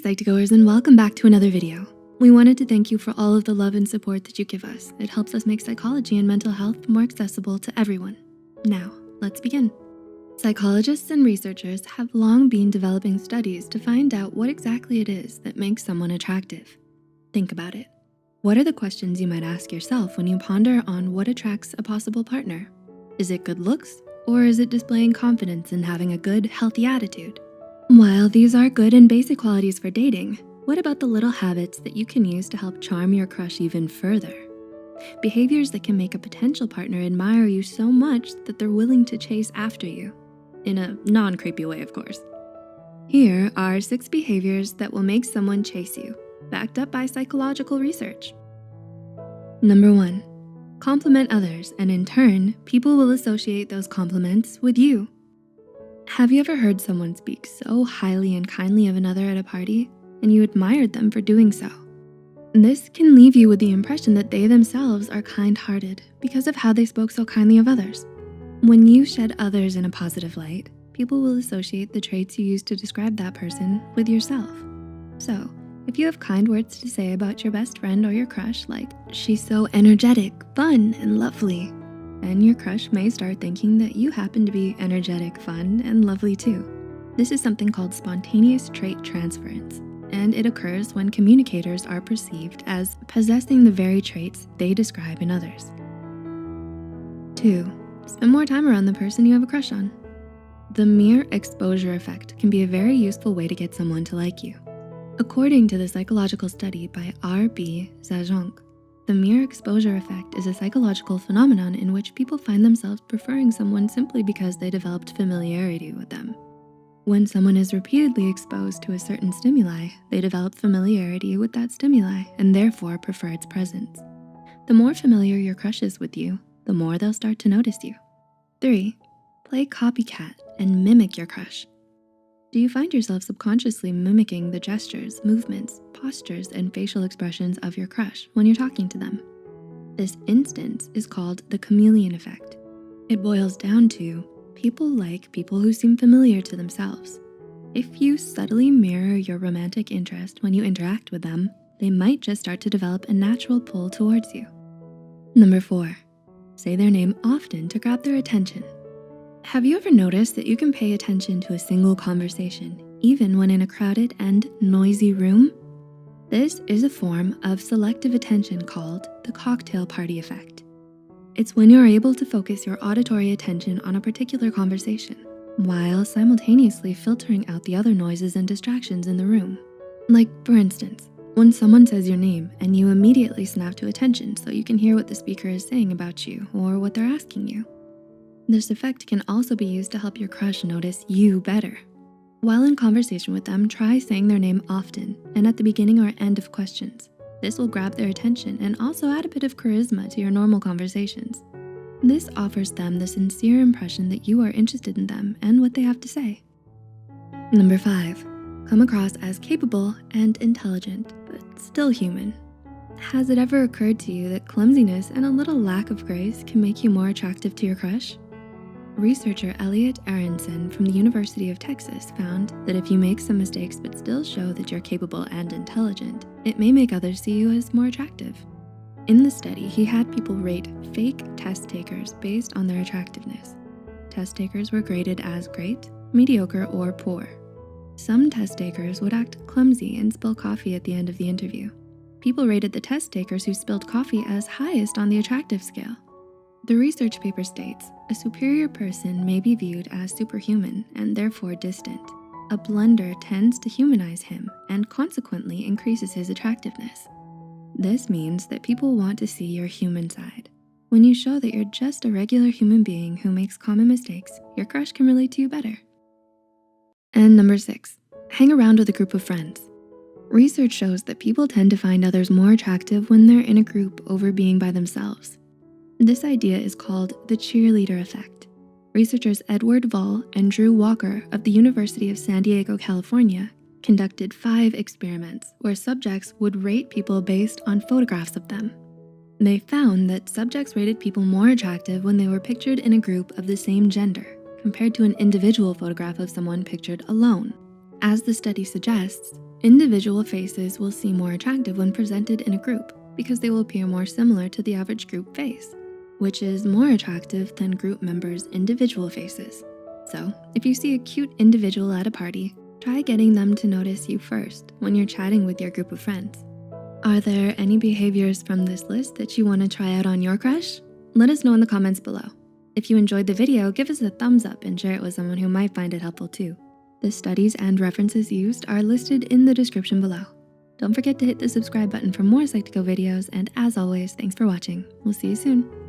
Psych2Goers, and welcome back to another video. We wanted to thank you for all of the love and support that you give us. It helps us make psychology and mental health more accessible to everyone. Now, let's begin. Psychologists and researchers have long been developing studies to find out what exactly it is that makes someone attractive. Think about it. What are the questions you might ask yourself when you ponder on what attracts a possible partner? Is it good looks, or is it displaying confidence and having a good, healthy attitude? While these are good and basic qualities for dating, what about the little habits that you can use to help charm your crush even further? Behaviors that can make a potential partner admire you so much that they're willing to chase after you. In a non-creepy way, of course. Here are 6 behaviors that will make someone chase you, backed up by psychological research. Number 1, compliment others, and in turn, people will associate those compliments with you. Have you ever heard someone speak so highly and kindly of another at a party, and you admired them for doing so? This can leave you with the impression that they themselves are kind-hearted because of how they spoke so kindly of others. When you shed others in a positive light, people will associate the traits you use to describe that person with yourself. So, if you have kind words to say about your best friend or your crush, like, "She's so energetic, fun, and lovely," then your crush may start thinking that you happen to be energetic, fun, and lovely too. This is something called spontaneous trait transference, and it occurs when communicators are perceived as possessing the very traits they describe in others. 2, spend more time around the person you have a crush on. The mere exposure effect can be a very useful way to get someone to like you. According to the psychological study by R.B. Zajonc, the mere exposure effect is a psychological phenomenon in which people find themselves preferring someone simply because they developed familiarity with them. When someone is repeatedly exposed to a certain stimuli, they develop familiarity with that stimuli and therefore prefer its presence. The more familiar your crush is with you, the more they'll start to notice you. 3, play copycat and mimic your crush. Do you find yourself subconsciously mimicking the gestures, movements, postures, and facial expressions of your crush when you're talking to them? This instance is called the chameleon effect. It boils down to people like people who seem familiar to themselves. If you subtly mirror your romantic interest when you interact with them, they might just start to develop a natural pull towards you. Number 4, say their name often to grab their attention. Have you ever noticed that you can pay attention to a single conversation, even when in a crowded and noisy room? This is a form of selective attention called the cocktail party effect. It's when you're able to focus your auditory attention on a particular conversation, while simultaneously filtering out the other noises and distractions in the room. Like, for instance, when someone says your name and you immediately snap to attention so you can hear what the speaker is saying about you or what they're asking you. This effect can also be used to help your crush notice you better. While in conversation with them, try saying their name often and at the beginning or end of questions. This will grab their attention and also add a bit of charisma to your normal conversations. This offers them the sincere impression that you are interested in them and what they have to say. Number 5, come across as capable and intelligent, but still human. Has it ever occurred to you that clumsiness and a little lack of grace can make you more attractive to your crush? Researcher Elliot Aronson from the University of Texas found that if you make some mistakes but still show that you're capable and intelligent, it may make others see you as more attractive. In the study, he had people rate fake test takers based on their attractiveness. Test takers were graded as great, mediocre, or poor. Some test takers would act clumsy and spill coffee at the end of the interview. People rated the test takers who spilled coffee as highest on the attractive scale. The research paper states, a superior person may be viewed as superhuman and therefore distant. A blunder tends to humanize him and consequently increases his attractiveness. This means that people want to see your human side. When you show that you're just a regular human being who makes common mistakes, your crush can relate to you better. And number 6, hang around with a group of friends. Research shows that people tend to find others more attractive when they're in a group over being by themselves. This idea is called the cheerleader effect. Researchers Edward Vall and Drew Walker of the University of San Diego, California, conducted 5 experiments where subjects would rate people based on photographs of them. They found that subjects rated people more attractive when they were pictured in a group of the same gender, compared to an individual photograph of someone pictured alone. As the study suggests, Individual faces will seem more attractive when presented in a group because they will appear more similar to the average group face, which is more attractive than group members' individual faces. So, if you see a cute individual at a party, try getting them to notice you first when you're chatting with your group of friends. Are there any behaviors from this list that you want to try out on your crush? Let us know in the comments below. If you enjoyed the video, give us a thumbs up and share it with someone who might find it helpful too. The studies and references used are listed in the description below. Don't forget to hit the subscribe button for more Psych2Go videos, and as always, thanks for watching. We'll see you soon.